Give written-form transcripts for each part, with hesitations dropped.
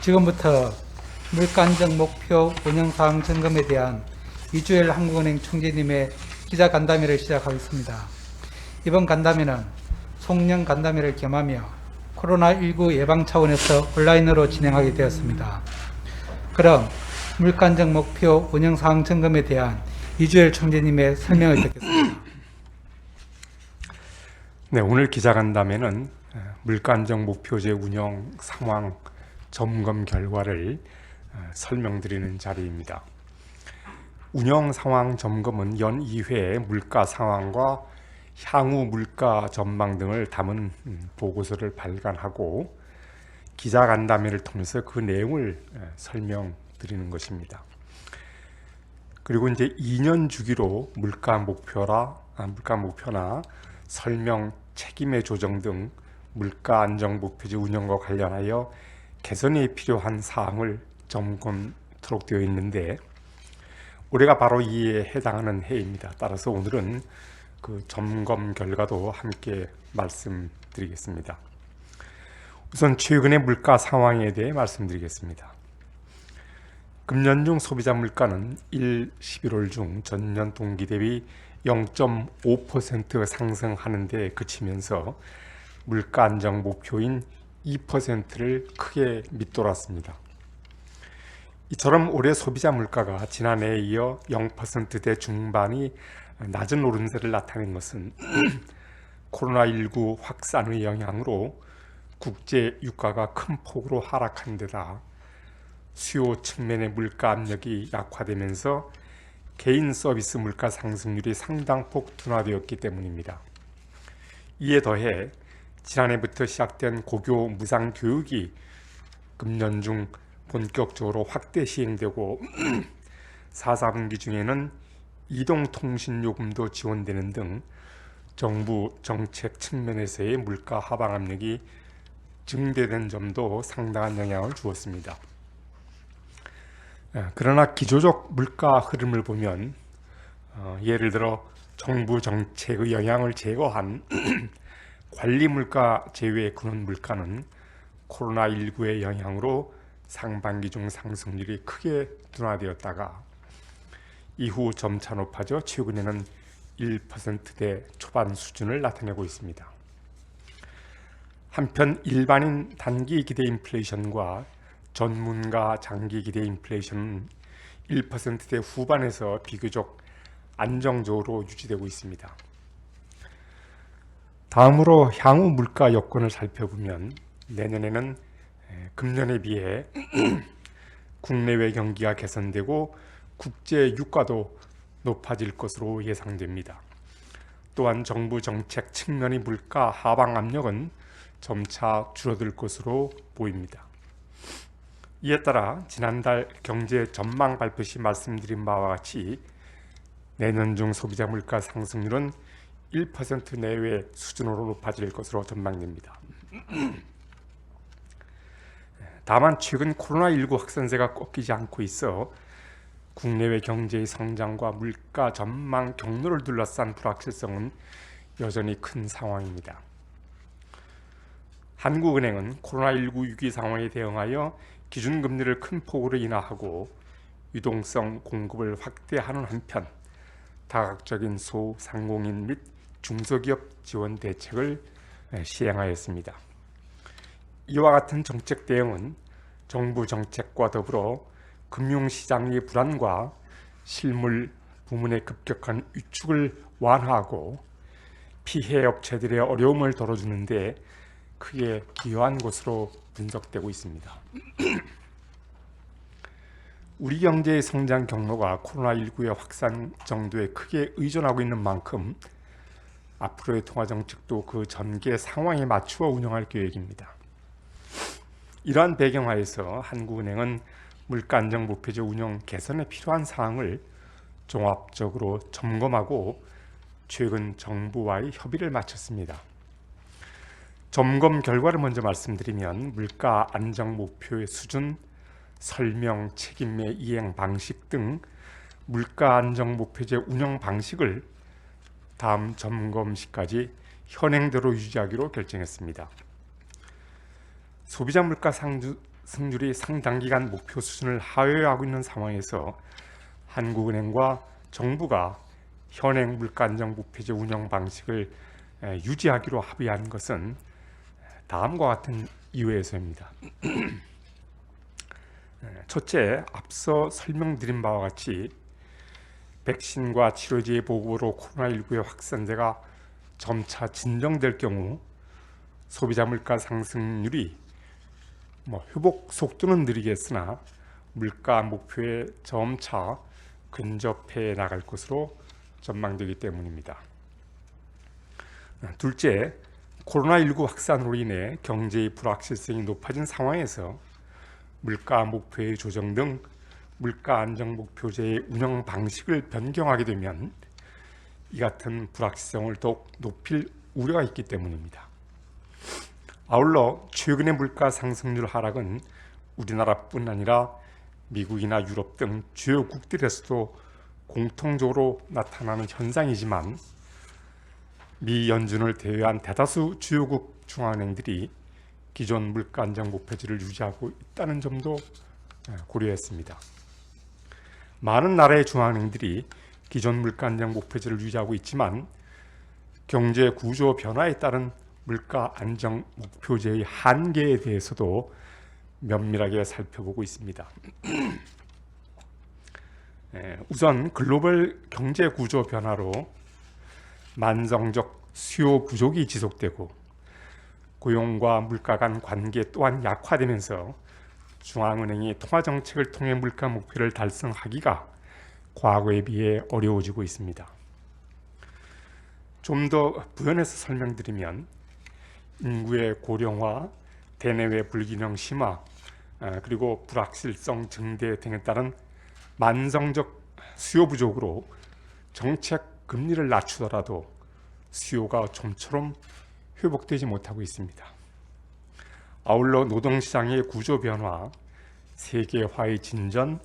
지금부터 물가 안정 목표 운영사항 점검에 대한 이주일 한국은행 총재님의 기자 간담회를 시작하겠습니다. 이번 간담회는 송년 간담회를 겸하며 코로나19 예방 차원에서 온라인으로 진행하게 되었습니다. 그럼 물가 안정 목표 운영사항 점검에 대한 이주일 총재님의 설명을 듣겠습니다. 네, 오늘 기자간담회는 물가 안정 목표제 운영 상황 점검 결과를 설명드리는 자리입니다. 운영 상황 점검은 연 2회 물가 상황과 향후 물가 전망 등을 담은 보고서를 발간하고 기자간담회를 통해서 그 내용을 설명드리는 것입니다. 그리고 이제 2년 주기로 물가 목표나 설명 책임의 조정 등 물가 안정 목표제 운영과 관련하여 개선이 필요한 사항을 점검토록 되어 있는데 올해가 바로 이에 해당하는 해입니다. 따라서 오늘은 그 점검 결과도 함께 말씀드리겠습니다. 우선 최근의 물가 상황에 대해 말씀드리겠습니다. 금년 중 소비자 물가는 11월 중 전년 동기 대비 0.5% 상승하는 데 그치면서 물가 안정 목표인 2%를 크게 밑돌았습니다. 이처럼 올해 소비자 물가가 지난해에 이어 0%대 중반이 낮은 오름세를 나타낸 것은 코로나19 확산의 영향으로 국제 유가가 큰 폭으로 하락한 데다 수요 측면의 물가 압력이 약화되면서 개인 서비스 물가 상승률이 상당폭 둔화되었기 때문입니다. 이에 더해 지난해부터 시작된 고교 무상 교육이 금년 중 본격적으로 확대 시행되고 4, 4분기 중에는 이동통신요금도 지원되는 등 정부 정책 측면에서의 물가 하방 압력이 증대된 점도 상당한 영향을 주었습니다. 그러나 기조적 물가 흐름을 보면 예를 들어 정부 정책의 영향을 제거한 관리 물가 제외의 근원 물가는 코로나19의 영향으로 상반기 중 상승률이 크게 둔화되었다가 이후 점차 높아져 최근에는 1%대 초반 수준을 나타내고 있습니다. 한편 일반인 단기 기대 인플레이션과 전문가 장기 기대 인플레이션은 1%대 후반에서 비교적 안정적으로 유지되고 있습니다. 다음으로 향후 물가 여건을 살펴보면 내년에는 금년에 비해 국내외 경기가 개선되고 국제 유가도 높아질 것으로 예상됩니다. 또한 정부 정책 측면의 물가 하방 압력은 점차 줄어들 것으로 보입니다. 이에 따라 지난달 경제 전망 발표 시 말씀드린 바와 같이 내년 중 소비자 물가 상승률은 1% 내외 수준으로 높아질 것으로 전망됩니다. 다만 최근 코로나19 확산세가 꺾이지 않고 있어 국내외 경제의 성장과 물가 전망 경로를 둘러싼 불확실성은 여전히 큰 상황입니다. 한국은행은 코로나19 위기 상황에 대응하여 기준금리를 큰 폭으로 인하하고 유동성 공급을 확대하는 한편 다각적인 소상공인 및 중소기업 지원 대책을 시행하였습니다. 이와 같은 정책 대응은 정부 정책과 더불어 금융시장의 불안과 실물 부문의 급격한 위축을 완화하고 피해 업체들의 어려움을 덜어주는 데 크게 기여한 것으로 분석되고 있습니다. 우리 경제의 성장 경로가 코로나19의 확산 정도에 크게 의존하고 있는 만큼 앞으로의 통화정책도 그 전개 상황에 맞추어 운영할 계획입니다. 이러한 배경하에서 한국은행은 물가 안정 목표제 운영 개선에 필요한 사항을 종합적으로 점검하고 최근 정부와의 협의를 마쳤습니다. 점검 결과를 먼저 말씀드리면 물가 안정 목표의 수준, 설명, 책임의 이행 방식 등 물가 안정 목표제 운영 방식을 다음 점검 시까지 현행대로 유지하기로 결정했습니다. 소비자 물가 승률이 상당기간 목표 수준을 하회하고 있는 상황에서 한국은행과 정부가 현행 물가안정부패제 운영 방식을 유지하기로 합의한 것은 다음과 같은 이유에서입니다. 첫째, 앞서 설명드린 바와 같이 백신과 치료제의 보급으로 코로나19의 확산세가 점차 진정될 경우 소비자 물가 상승률이 회복 속도는 느리겠으나 물가 목표에 점차 근접해 나갈 것으로 전망되기 때문입니다. 둘째, 코로나19 확산으로 인해 경제의 불확실성이 높아진 상황에서 물가 목표의 조정 등 물가 안정 목표제의 운영 방식을 변경하게 되면 이 같은 불확실성을 더욱 높일 우려가 있기 때문입니다. 아울러 최근의 물가 상승률 하락은 우리나라뿐 아니라 미국이나 유럽 등 주요국들에서도 공통적으로 나타나는 현상이지만 미 연준을 제외한 대다수 주요국 중앙은행들이 기존 물가 안정 목표제를 유지하고 있다는 점도 고려했습니다. 많은 나라의 중앙은행들이 기존 물가 안정 목표제를 유지하고 있지만 경제 구조 변화에 따른 물가 안정 목표제의 한계에 대해서도 면밀하게 살펴보고 있습니다. 우선 글로벌 경제 구조 변화로 만성적 수요 부족이 지속되고 고용과 물가 간 관계 또한 약화되면서 중앙은행이 통화정책을 통해 물가 목표를 달성하기가 과거에 비해 어려워지고 있습니다. 좀 더 부연해서 설명드리면 인구의 고령화, 대내외 불균형 심화, 그리고 불확실성 증대 등에 따른 만성적 수요 부족으로 정책 금리를 낮추더라도 수요가 좀처럼 회복되지 못하고 있습니다. 아울러 노동시장의 구조 변화, 세계화의 진전,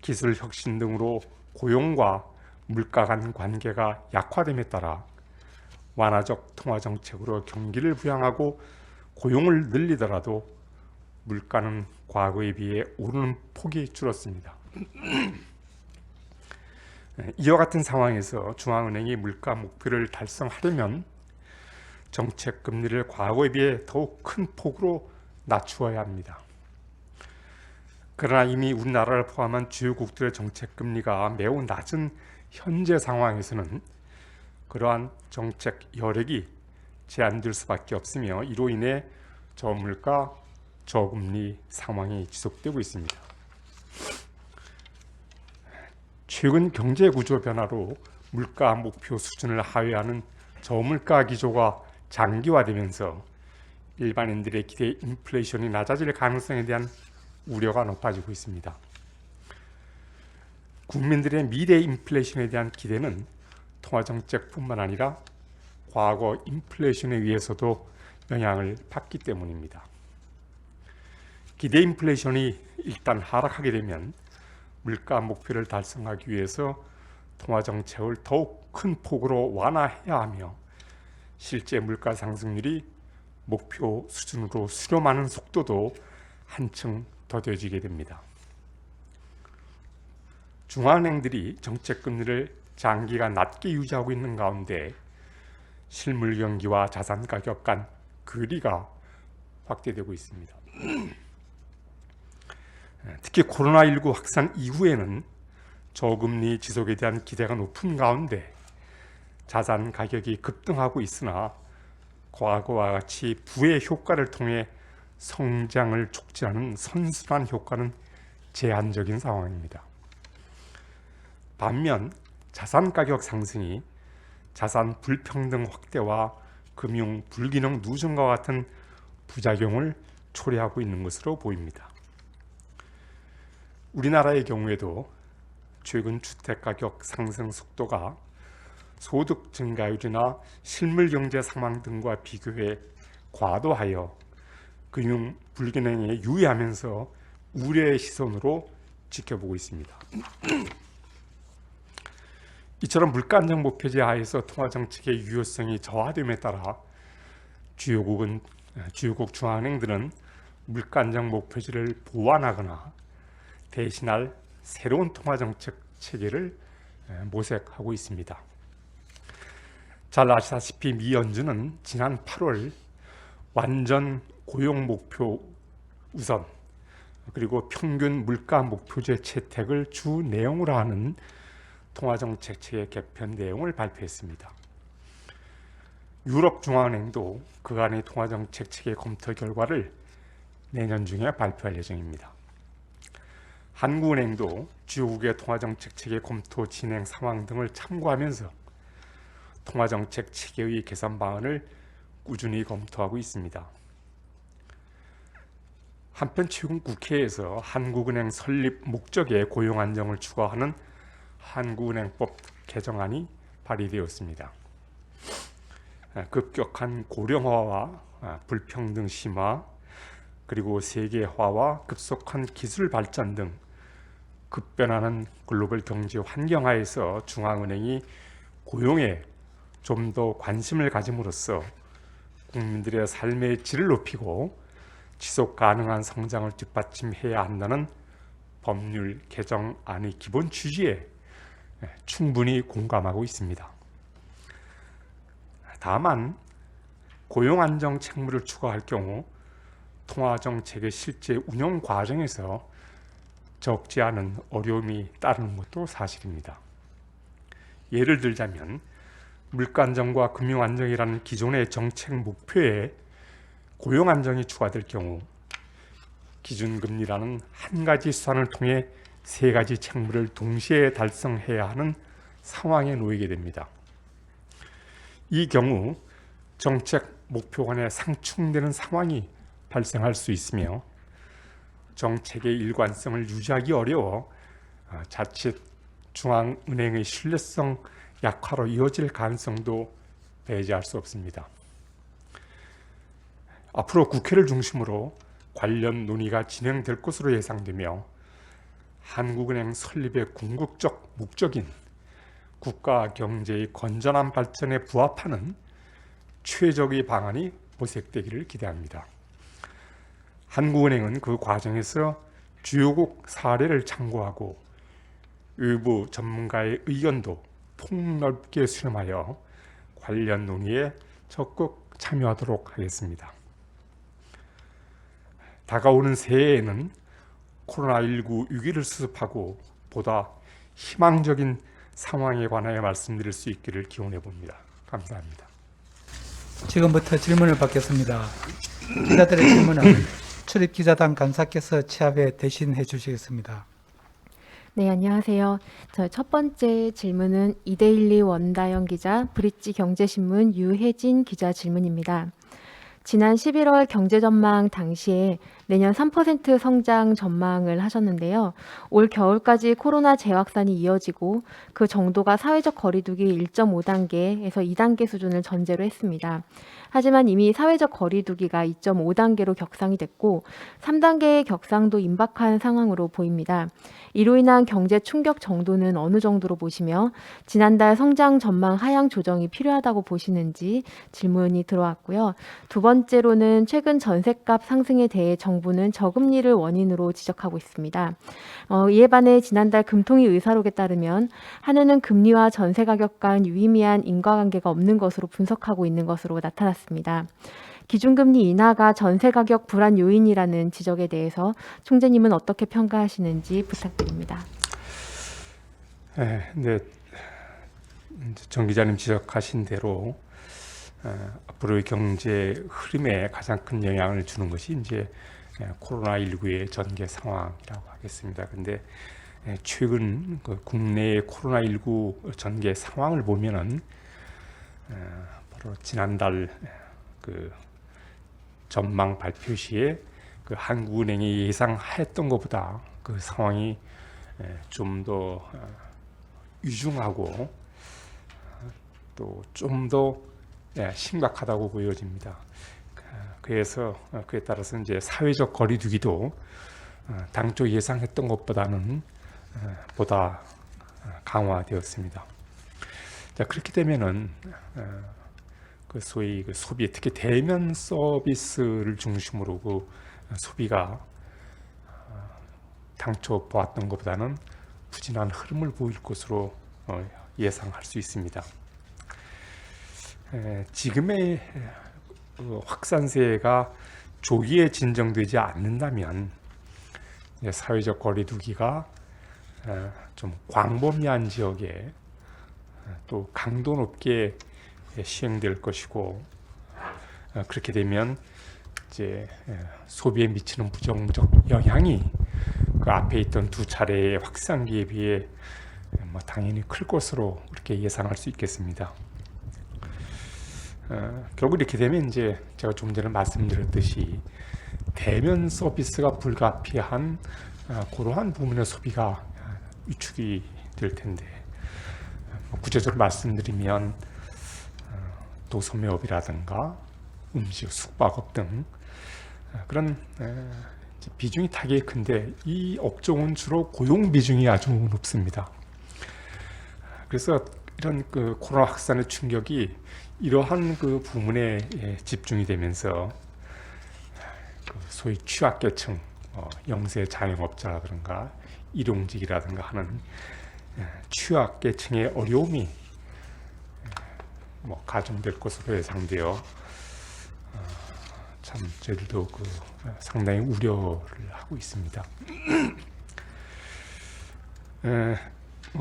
기술 혁신 등으로 고용과 물가 간 관계가 약화됨에 따라 완화적 통화 정책으로 경기를 부양하고 고용을 늘리더라도 물가는 과거에 비해 오르는 폭이 줄었습니다. 이와 같은 상황에서 중앙은행이 물가 목표를 달성하려면 정책 금리를 과거에 비해 더욱 큰 폭으로 낮추어야 합니다. 그러나 이미 우리나라를 포함한 주요국들의 정책 금리가 매우 낮은 현재 상황에서는 그러한 정책 여력이 제한될 수밖에 없으며 이로 인해 저물가, 저금리 상황이 지속되고 있습니다. 최근 경제 구조 변화로 물가 목표 수준을 하회하는 저물가 기조가 장기화되면서 일반인들의 기대 인플레이션이 낮아질 가능성에 대한 우려가 높아지고 있습니다. 국민들의 미래 인플레이션에 대한 기대는 통화정책뿐만 아니라 과거 인플레이션에 의해서도 영향을 받기 때문입니다. 기대 인플레이션이 일단 하락하게 되면 물가 목표를 달성하기 위해서 통화정책을 더욱 큰 폭으로 완화해야 하며 실제 물가 상승률이 목표 수준으로 수렴하는 속도도 한층 더뎌지게 됩니다. 중앙은행들이 정책금리를 장기간 낮게 유지하고 있는 가운데 실물 경기와 자산 가격 간 괴리가 확대되고 있습니다. 특히 코로나19 확산 이후에는 저금리 지속에 대한 기대가 높은 가운데 자산 가격이 급등하고 있으나 과거와 같이 부의 효과를 통해 성장을 촉진하는 선순환 효과는 제한적인 상황입니다. 반면 자산 가격 상승이 자산 불평등 확대와 금융 불균형 누정과 같은 부작용을 초래하고 있는 것으로 보입니다. 우리나라의 경우에도 최근 주택가격 상승 속도가 소득 증가율이나 실물 경제 상황 등과 비교해 과도하여 금융 불균형에 유의하면서 우려의 시선으로 지켜보고 있습니다. 이처럼 물가 안정 목표제 하에서 통화 정책의 유효성이 저하됨에 따라 주요국 중앙은행들은 물가 안정 목표지를 보완하거나 대신할 새로운 통화정책 체계를 모색하고 있습니다. 잘 아시다시피 미 연준은 지난 8월 완전 고용 목표 우선 그리고 평균 물가 목표제 채택을 주 내용으로 하는 통화정책 체계 개편 내용을 발표했습니다. 유럽중앙은행도 그간의 통화정책 체계 검토 결과를 내년 중에 발표할 예정입니다. 한국은행도 주요국의 통화정책 체계 검토 진행 상황 등을 참고하면서 통화정책 체계의 개선 방안을 꾸준히 검토하고 있습니다. 한편 최근 국회에서 한국은행 설립 목적의 고용 안정을 추구하는 한국은행법 개정안이 발의되었습니다. 급격한 고령화와 불평등 심화, 그리고 세계화와 급속한 기술 발전 등 급변하는 글로벌 경제 환경하에서 중앙은행이 고용에 좀 더 관심을 가짐으로써 국민들의 삶의 질을 높이고 지속 가능한 성장을 뒷받침해야 한다는 법률 개정안의 기본 취지에 충분히 공감하고 있습니다. 다만 고용 안정 책무를 추가할 경우 통화정책의 실제 운영 과정에서 적지 않은 어려움이 따르는 것도 사실입니다. 예를 들자면 물가 안정과 금융 안정이라는 기존의 정책 목표에 고용 안정이 추가될 경우 기준금리라는 한 가지 수단을 통해 세 가지 책무를 동시에 달성해야 하는 상황에 놓이게 됩니다. 이 경우 정책 목표 간에 상충되는 상황이 발생할 수 있으며 정책의 일관성을 유지하기 어려워 자칫 중앙은행의 신뢰성 약화로 이어질 가능성도 배제할 수 없습니다. 앞으로 국회를 중심으로 관련 논의가 진행될 것으로 예상되며 한국은행 설립의 궁극적 목적인 국가 경제의 건전한 발전에 부합하는 최적의 방안이 모색되기를 기대합니다. 한국은행은 그 과정에서 주요국 사례를 참고하고 외부 전문가의 의견도 폭넓게 수렴하여 관련 논의에 적극 참여하도록 하겠습니다. 다가오는 새해에는 코로나19 위기를 수습하고 보다 희망적인 상황에 관하여 말씀드릴 수 있기를 기원해 봅니다. 감사합니다. 지금부터 질문을 받겠습니다. 기자들의 질문은 출입기자단 간사께서 취합해 대신해 주시겠습니다. 네, 안녕하세요. 저희 첫 번째 질문은 이데일리 원다영 기자, 브릿지 경제신문 유혜진 기자 질문입니다. 지난 11월 경제전망 당시에 내년 3% 성장 전망을 하셨는데요. 올 겨울까지 코로나 재확산이 이어지고 그 정도가 사회적 거리두기 1.5단계에서 2단계 수준을 전제로 했습니다. 하지만 이미 사회적 거리두기가 2.5단계로 격상이 됐고 3단계의 격상도 임박한 상황으로 보입니다. 이로 인한 경제 충격 정도는 어느 정도로 보시며 지난달 성장 전망 하향 조정이 필요하다고 보시는지 질문이 들어왔고요. 두 번째로는 최근 전셋값 상승에 대해 정부는 저금리를 원인으로 지적하고 있습니다. 이에 반해 지난달 금통위 의사록에 따르면 한은은 금리와 전세 가격 간 유의미한 인과관계가 없는 것으로 분석하고 있는 것으로 나타났습니다. 기준금리 인하가 전세 가격 불안 요인이라는 지적에 대해서 총재님은 어떻게 평가하시는지 부탁드립니다. 네, 정 기자님 지적하신 대로 앞으로의 경제 흐름에 가장 큰 영향을 주는 것이 이제 코로나19의 전개 상황이라고 하겠습니다. 그런데 최근 국내의 코로나19 전개 상황을 보면은 바로 지난달 전망 발표 시에 한국은행이 예상했던 것보다 그 상황이 좀 더 위중하고 또 좀 더 심각하다고 보여집니다. 그래서 그에 따라서 이제 사회적 거리두기도 당초 예상했던 것보다는 보다 강화되었습니다. 자, 그렇게 되면은 소위 소비, 특히 대면 서비스를 중심으로 소비가 당초 보았던 것보다는 부진한 흐름을 보일 것으로 예상할 수 있습니다. 지금의 확산세가 조기에 진정되지 않는다면 사회적 거리두기가 좀 광범위한 지역에 또 강도 높게 시행될 것이고, 그렇게 되면 이제 소비에 미치는 부정적 영향이 그 앞에 있던 두 차례의 확산기에 비해 당연히 클 것으로 그렇게 예상할 수 있겠습니다. 결국 이렇게 되면 이제 제가 좀 전에 말씀드렸듯이 대면 서비스가 불가피한 그러한 부분의 소비가 위축이 될 텐데, 구체적으로 말씀드리면 도소매업이라든가 음식, 숙박업 등 그런 비중이 타격이 큰데, 이 업종은 주로 고용 비중이 아주 높습니다. 그래서 이런 그 코로나 확산의 충격이 이러한 그 부문에 집중이 되면서 그 소위 취약계층, 영세 자영업자라든가 일용직이라든가 하는 취약계층의 어려움이 가중될 것으로 예상되어 참 저희들도 그 상당히 우려를 하고 있습니다.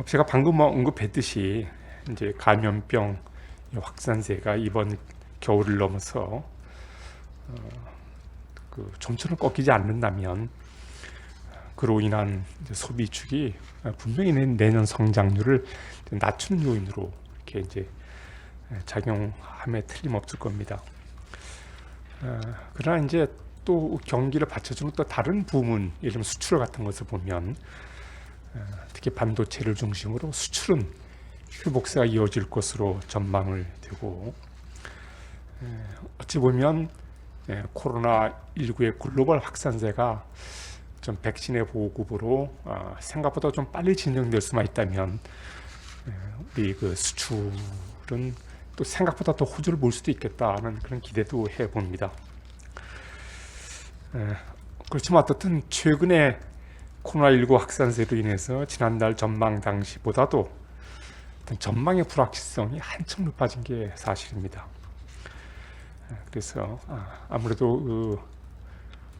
제가 방금 언급했듯이 이제 감염병 확산세가 이번 겨울을 넘어서 그 좀처럼 꺾이지 않는다면 그로 인한 소비 축이 분명히 내년 성장률을 낮추는 요인으로 이렇게 이제 작용함에 틀림없을 겁니다. 그러나 이제 또 경기를 받쳐주는 또 다른 부문, 예를 들면 수출 같은 것을 보면 특히 반도체를 중심으로 수출은 회복세가 이어질 것으로 전망을 되고, 어찌 보면 코로나19의 글로벌 확산세가 좀 백신의 보급으로 생각보다 좀 빨리 진행될 수만 있다면 우리 그 수출은 또 생각보다 더 호조를 볼 수도 있겠다는 그런 기대도 해봅니다. 그렇지만 어떻든 최근에 코로나19 확산세로 인해서 지난달 전망 당시보다도 전망의 불확실성이 한층 높아진 게 사실입니다. 그래서 아무래도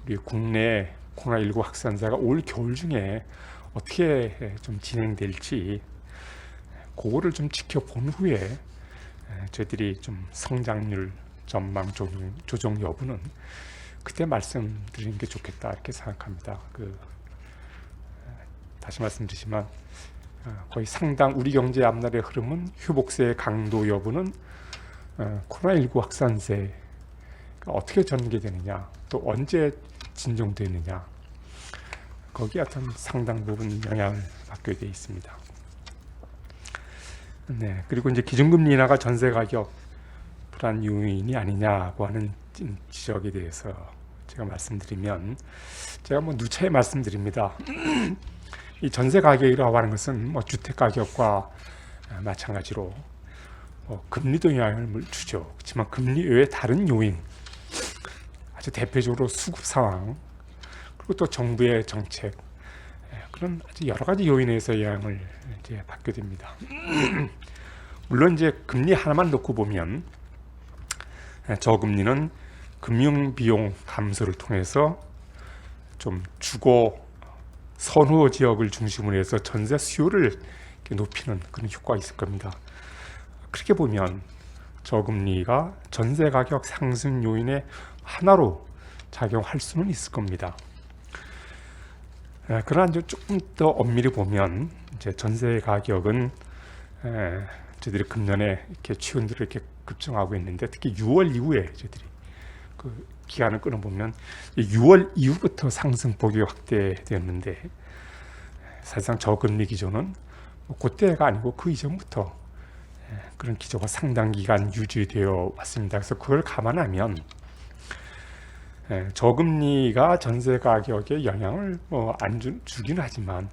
우리 국내 코로나19 확산세가 올 겨울 중에 어떻게 좀 진행될지 그거를 좀 지켜본 후에 저희들이 좀 성장률 전망 조정 여부는 그때 말씀드리는 게 좋겠다 이렇게 생각합니다. 다시 말씀드리지만 거의 상당 우리 경제 앞날의 흐름은 회복세의 강도 여부는 코로나19 확산세가 어떻게 전개되느냐, 또 언제 진정되느냐, 거기에 어떤 상당 부분 영향을 받게 되어 있습니다. 네, 그리고 이제 기준금리 인하가 전세 가격 불안 요인이 아니냐고 하는 지적에 대해서 제가 말씀드리면, 제가 누차에 말씀드립니다. 이 전세 가격이라고 하는 것은 주택 가격과 마찬가지로 금리도 영향을 주죠. 그렇지만 금리 외에 다른 요인, 아주 대표적으로 수급 상황, 그리고 또 정부의 정책, 그런 아주 여러 가지 요인에서 영향을 이제 받게 됩니다. 물론 이제 금리 하나만 놓고 보면 저금리는 금융 비용 감소를 통해서 좀 주거 선호 지역을 중심으로 해서 전세 수요를 높이는 그런 효과가 있을 겁니다. 그렇게 보면 저금리가 전세 가격 상승 요인의 하나로 작용할 수는 있을 겁니다. 그러나 이제 조금 더 엄밀히 보면 이제 전세 가격은 저희들이 금년에 이렇게 최근들어 이렇게 급증하고 있는데, 특히 6월 이후에 저희들이 그 기간을 끊어보면 6월 이후부터 상승폭이 확대되었는데, 사실상 저금리 기조는 그때가 아니고 그 이전부터 그런 기조가 상당 기간 유지되어 왔습니다. 그래서 그걸 감안하면 저금리가 전세 가격에 영향을 안 주긴 하지만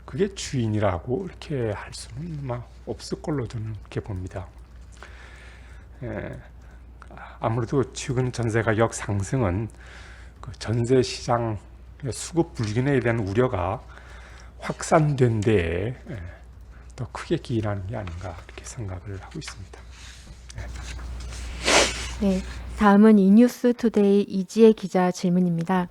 그게 주인이라고 이렇게 할 수는 없을 걸로 저는 이렇게 봅니다. 아무래도 최근 전세 가격 상승은 그 전세 시장 수급 불균형에 대한 우려가 확산된 데에 더 크게 기인하는 게 아닌가 이렇게 생각을 하고 있습니다. 네, 다음은 이뉴스 투데이 이지혜 기자 질문입니다.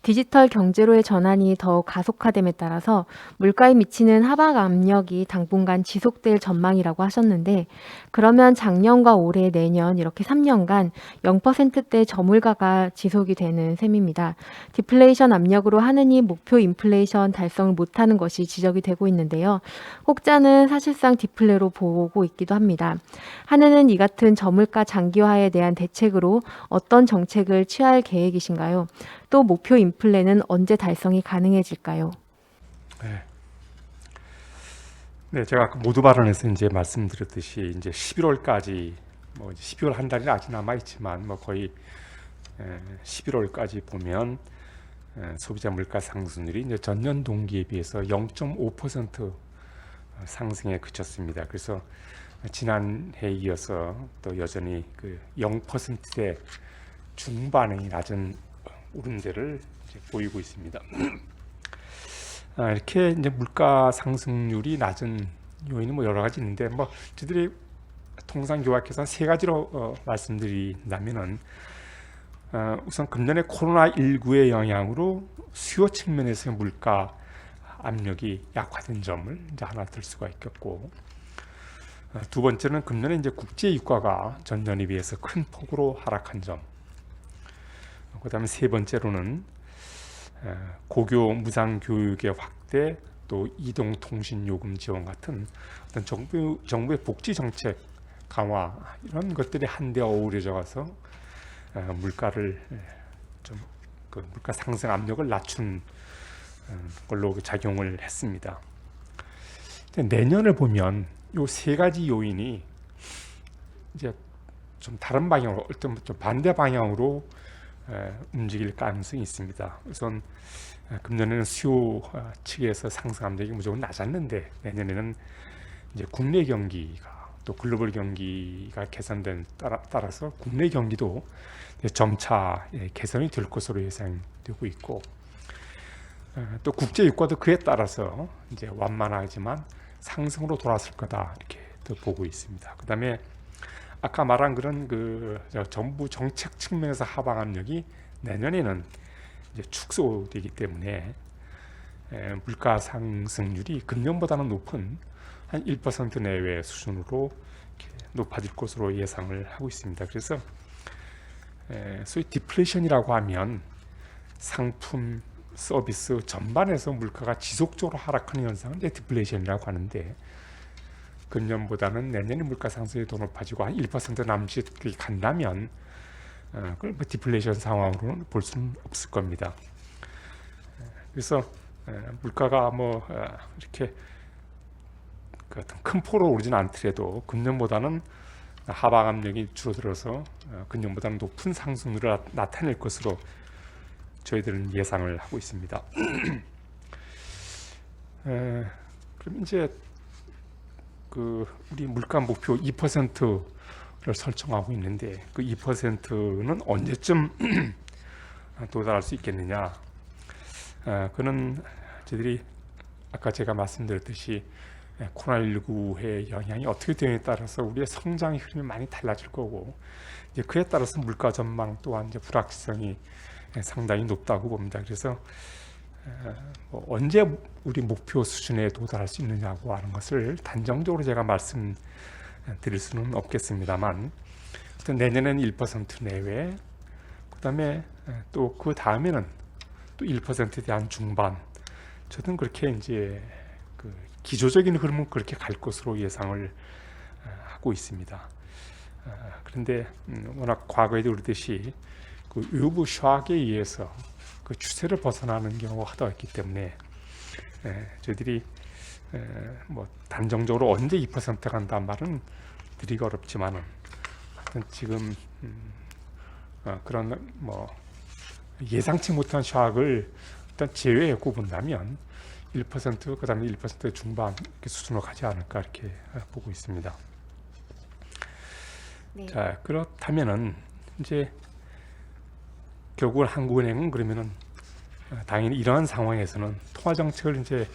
디지털 경제로의 전환이 더욱 가속화됨에 따라서 물가에 미치는 하락 압력이 당분간 지속될 전망이라고 하셨는데, 그러면 작년과 올해, 내년 이렇게 3년간 0%대 저물가가 지속이 되는 셈입니다. 디플레이션 압력으로 하느니 목표 인플레이션 달성을 못하는 것이 지적이 되고 있는데요. 혹자는 사실상 디플레로 보고 있기도 합니다. 한은은 이 같은 저물가 장기화에 대한 대책으로 어떤 정책을 취할 계획이신가요? 또 목표 인플레는 언제 달성이 가능해질까요? 네, 제가 아까 모두 발언에서 이제 말씀드렸듯이 이제 11월까지 뭐 12월 한 달이 아직 남아 있지만 뭐 거의 11월까지 보면 소비자 물가 상승률이 이제 전년 동기에 비해서 0.5% 상승에 그쳤습니다. 그래서 지난해에 이어서 또 여전히 그 0%대 중반의 낮은 오름세를 보이고 있습니다. 이렇게 이제 물가 상승률이 낮은 요인은 뭐 여러 가지 있는데 뭐 저희들이 통상 요약해서 세 가지로 말씀드린다면은 우선 금년에 코로나19의 영향으로 수요 측면에서 물가 압력이 약화된 점을 이제 하나 들 수가 있겠고, 두 번째는 금년에 이제 국제 유가가 전년에 비해서 큰 폭으로 하락한 점, 그다음에 세 번째로는 고교 무상 교육의 확대, 또 이동통신 요금 지원 같은 어떤 정부의 복지 정책 강화 이런 것들이 한데 어우러져 가서 물가를 좀 그 물가 상승 압력을 낮춘 걸로 작용을 했습니다. 내년을 보면 이 세 가지 요인이 이제 좀 다른 방향으로, 어떤 좀 반대 방향으로 움직일 가능성이 있습니다. 우선 금년에는 수요 측에서 상승 압력이 무조건 낮았는데 내년에는 이제 국내 경기가 또 글로벌 경기가 개선된 따라서 국내 경기도 점차 개선이 될 것으로 예상되고 있고, 또 국제 유가도 그에 따라서 이제 완만하지만 상승으로 돌아설 거다 이렇게 또 보고 있습니다. 그다음에 아까 말한 그런 그 정부 정책 측면에서 하방 압력이 내년에는 이제 축소되기 때문에 물가 상승률이 금년보다는 높은 한 1% 내외 수준으로 높아질 것으로 예상을 하고 있습니다. 그래서 소위 디플레이션이라고 하면 상품 서비스 전반에서 물가가 지속적으로 하락하는 현상을 이제 디플레이션이라고 하는데, 금년보다는 내년에 물가 상승이 더 높아지고 한 1% 남짓이 간다면 그걸 뭐 디플레이션 상황으로는 볼 수는 없을 겁니다. 그래서 물가가 뭐 이렇게 그 어떤 큰 폭으로 오르지는 않더라도 금년보다는 하방 압력이 줄어들어서 금년보다는 높은 상승률을 나타낼 것으로 저희들은 예상을 하고 있습니다. 그럼 이제 그 우리 물가 목표 2%를 설정하고 있는데 그 2%는 언제쯤 도달할 수 있겠느냐? 그는 저희들이 아까 제가 말씀드렸듯이 코로나19의 영향이 어떻게 되느냐에 따라서 우리의 성장의 흐름이 많이 달라질 거고, 이제 그에 따라서 물가 전망 또한 이제 불확실성이 상당히 높다고 봅니다. 그래서 뭐 언제 우리 목표 수준에 도달할 수 있느냐고 하는 것을 단정적으로 제가 말씀드릴 수는 없겠습니다만, 내년에는 1% 내외, 그다음에 또 그 다음에는 또 1%에 대한 중반, 저는 그렇게 이제 그 기조적인 흐름은 그렇게 갈 것으로 예상을 하고 있습니다. 그런데 워낙 과거에도 그랬듯이 그 외부 샥에 의해서 그 추세를 벗어나는 경우가 하도 있기 때문에 저희들이 뭐 단정적으로 언제 2% 간다는 말은 드리기 어렵지만은 하여튼 지금 그런 뭐 예상치 못한 샥을 일단 제외하고 본다면 1% 그다음에 1% 중반 수준으로 가지 않을까 이렇게 보고 있습니다. 네. 자, 그렇다면은 이제 결국은 한국은행은 그러면은 당연히 이러한 상황에서는 통화 정책을 이제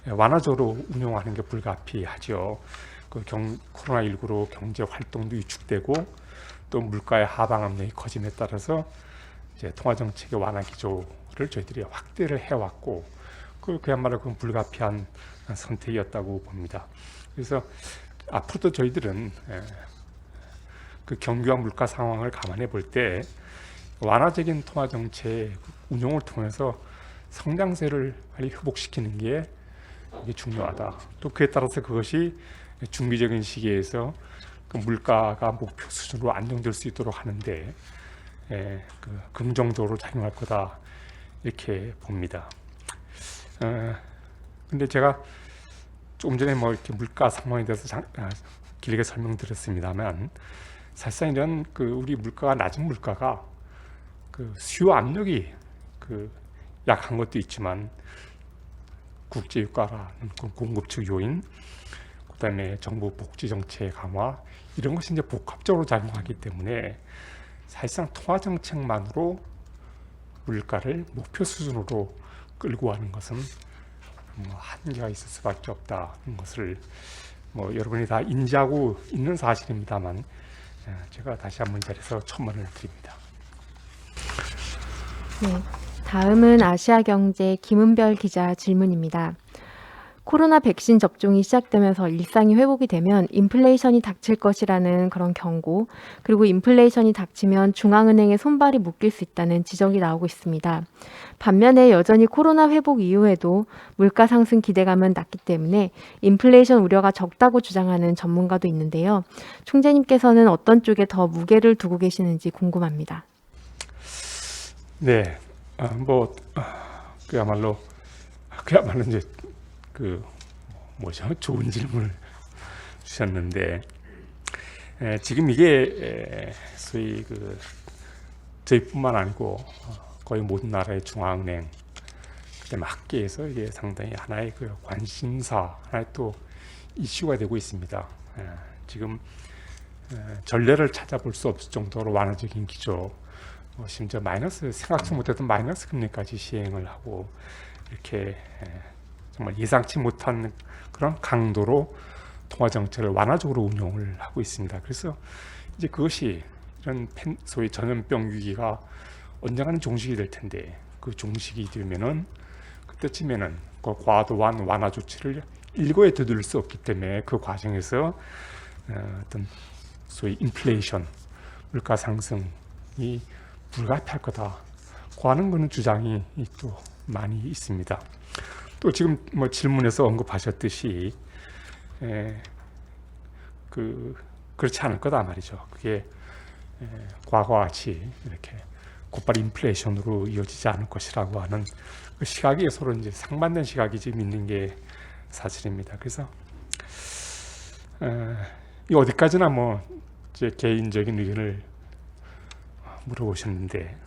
완화적으로 운용하는 게 불가피하죠. 코로나19로 경제 활동도 위축되고 또 물가의 하방 압력이 커짐에 따라서 이제 통화 정책의 완화 기조를 저희들이 확대를 해왔고 그야말로 그건 불가피한 선택이었다고 봅니다. 그래서 앞으로도 저희들은 그 경기와 물가 상황을 감안해 볼 때 완화적인 통화 정책 운용을 통해서 성장세를 빨리 회복시키는 게 이게 중요하다. 또 그에 따라서 그것이 중기적인 시기에서 그 물가가 목표 수준으로 안정될 수 있도록 하는데 그 긍정적으로 작용할 거다 이렇게 봅니다. 근데 제가 조금 전에 뭐 이렇게 물가 상황에 대해서 길게 설명드렸습니다만 사실상 이런 그 우리 물가가 낮은 물가가 그 수요 압력이 그 약한 것도 있지만 국제 유가라는 공급 측 요인, 그다음에 정부 복지 정책 강화 이런 것이 이제 복합적으로 작용하기 때문에 사실상 통화 정책만으로 물가를 목표 수준으로 끌고 가는 것은 한계가 있을 수밖에 없다는 것을 여러분이 다 인지하고 있는 사실입니다만 제가 다시 한번 이 자리에서 첨언을 드립니다. 네, 다음은 아시아경제 김은별 기자 질문입니다. 코로나 백신 접종이 시작되면서 일상이 회복이 되면 인플레이션이 닥칠 것이라는 그런 경고, 그리고 인플레이션이 닥치면 중앙은행의 손발이 묶일 수 있다는 지적이 나오고 있습니다. 반면에 여전히 코로나 회복 이후에도 물가 상승 기대감은 낮기 때문에 인플레이션 우려가 적다고 주장하는 전문가도 있는데요. 총재님께서는 어떤 쪽에 더 무게를 두고 계시는지 궁금합니다. 네, 그야말로 이제 좋은 질문을 주셨는데 지금 이게 소위 저희뿐만 아니고 거의 모든 나라의 중앙은행 그다음에 학계에서 이게 상당히 하나의 관심사, 하나의 또 이슈가 되고 있습니다. 지금 전례를 찾아볼 수 없을 정도로 완화적인 기조, 심지어 생각지 못했던 마이너스 금리까지 시행을 하고 이렇게 정말 예상치 못한 그런 강도로 통화 정책을 완화적으로 운용을 하고 있습니다. 그래서 이제 그것이 이런 소위 전염병 위기가 언젠가는 종식이 될 텐데 그 종식이 되면은 그때쯤에는 그 과도한 완화 조치를 일거에 되돌릴 수 없기 때문에 그 과정에서 어떤 소위 인플레이션, 물가 상승이 불가피할 거다. 하는 거는 주장이 또 많이 있습니다. 또 지금 질문에서 언급하셨듯이 그렇지 않을 거다 말이죠. 그게 과거와 같이 이렇게 곧바로 인플레이션으로 이어지지 않을 것이라고 하는 그 시각이 서로 이제 상반된 시각이 지금 있는 게 사실입니다. 그래서 이 어디까지나 제 개인적인 의견을 물어보셨는데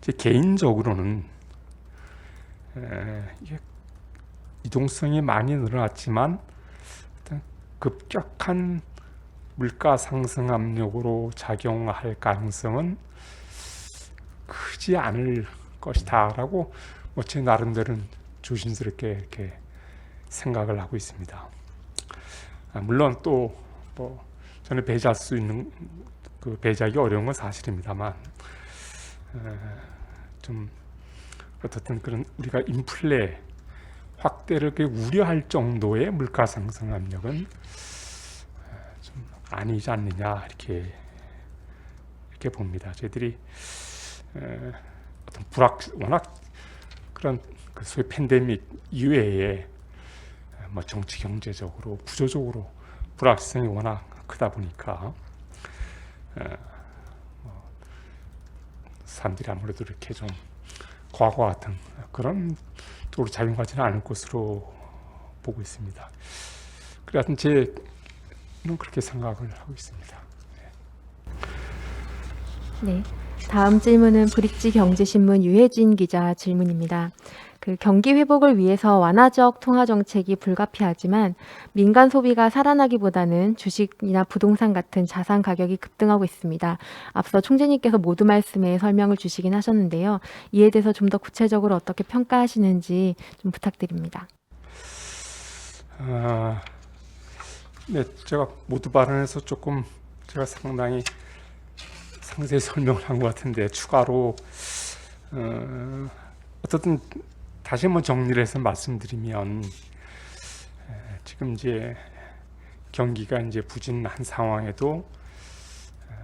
제 개인적으로는 이게 이동성이 많이 늘어났지만 급격한 물가 상승 압력으로 작용할 가능성은 크지 않을 것이다라고 제 나름대로는 조심스럽게 이렇게 생각을 하고 있습니다. 물론 또 저는 배제할 수 있는 배제하기 어려운 건 사실입니다만 좀 어떻든 그런 우리가 인플레 확대를 우려할 정도의 물가 상승 압력은 좀 아니지 않느냐 이렇게 봅니다. 저희들이 어떤 워낙 그런 소위 팬데믹 이외에 정치 경제적으로 구조적으로 불확실성이 워낙 크다 보니까 사람들이 아무래도 이렇게 좀 과거와 같은 그런 쪽으로 작용하지는 않을 것으로 보고 있습니다. 그래서 저는 그렇게 생각을 하고 있습니다. 네, 다음 질문은 브릿지 경제신문 유혜진 기자 질문입니다. 경기 회복을 위해서 완화적 통화 정책이 불가피하지만 민간 소비가 살아나기보다는 주식이나 부동산 같은 자산 가격이 급등하고 있습니다. 앞서 총재님께서 모두 말씀에 설명을 주시긴 하셨는데요. 이에 대해서 좀 더 구체적으로 어떻게 평가하시는지 좀 부탁드립니다. 네, 제가 모두 발언에서 조금 제가 상당히 상세히 설명을 한 것 같은데 추가로 어쨌든 다시 한번 정리를 해서 말씀드리면 지금 이제 경기가 이제 부진한 상황에도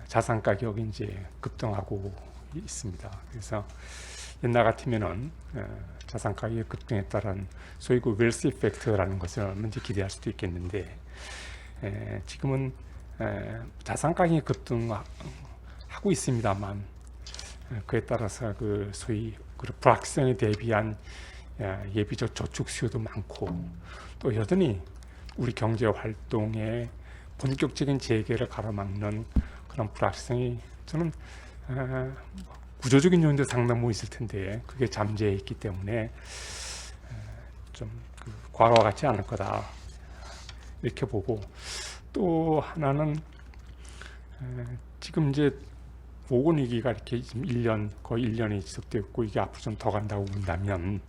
자산 가격이 이제 급등하고 있습니다. 그래서 옛날 같으면은 자산 가격이 급등에 따른 소위 그 웰스 이펙트라는 것을 먼저 기대할 수도 있겠는데 지금은 자산 가격이 급등하고 있습니다만 그에 따라서 그 소위 그 불확실성에 대비한 예비적 저축 수요도 많고 또 여전히 우리 경제 활동의 본격적인 재개를 가로막는 그런 불확실성이 저는 구조적인 요인도 상당 있을 텐데 그게 잠재해 있기 때문에 좀 과거와 같지 않을 거다 이렇게 보고 또 하나는 지금 이제 보건 위기가 이렇게 지금 1년 거의 1년이 지속되었고 이게 앞으로 좀 더 간다고 본다면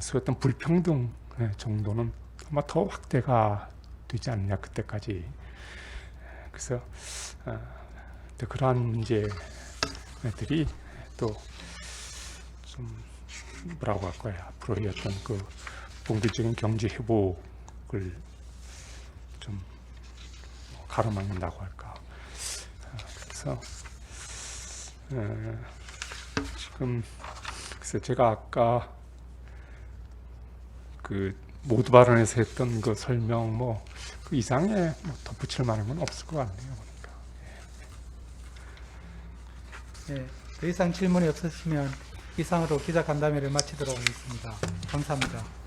소위 어떤 불평등 정도는 아마 더 확대가 되지 않느냐 그때까지. 그래서 그러한 문제들이 또 좀 뭐라고 할까요? 앞으로의 어떤 그 본격적인 경제 회복을 좀 가로막는다고 할까. 그래서 지금 글쎄 제가 아까 그 모두 발언에서 했던 그 설명 그 이상의 덧붙일 만한 건 없을 것 같네요. 보니까. 네, 더 이상 질문이 없으시면 이상으로 기자 간담회를 마치도록 하겠습니다. 감사합니다.